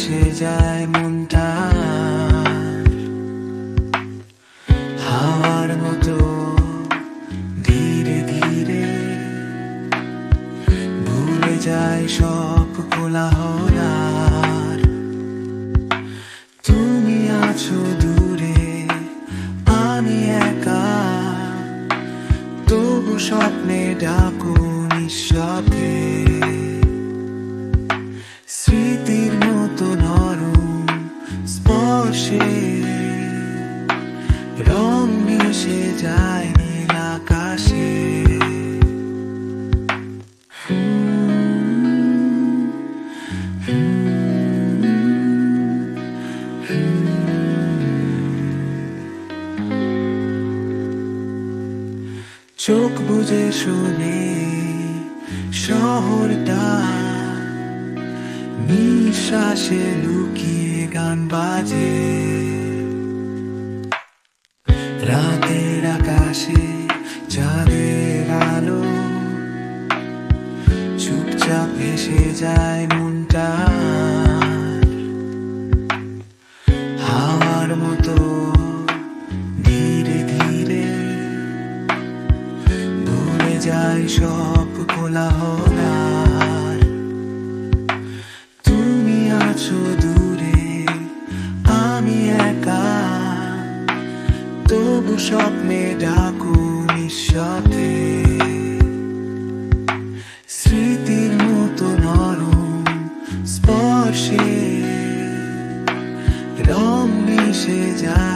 ভেসে যায় মনটা হাওয়ার মতো ধীরে ধীরে ভুলে যায় সব কোলাহল আর তুমি আছো দূরে আমি একা তবু স্বপ্নে ডাকো নিঃশব্দে স্মৃতির মতো নরম স্পর্শে রং মিশে যায় নীল আকাশে চোখ বুজে শুনে শহরটা নিঃশ্বাসে লুকিয়ে গান বাজে রাতের আকাশে চাঁদের আলো চুপচাপ ভেসে যায় মনটা হাওয়ার মতো ধীরে ধীরে ভুলে যায় সব কোলাহল আর তুমি আছো দূরে আমি একা তবু স্বপ্নে ডাকো নিঃশব্দে স্মৃতির মতো নরম স্পর্শে রং মিশে যায়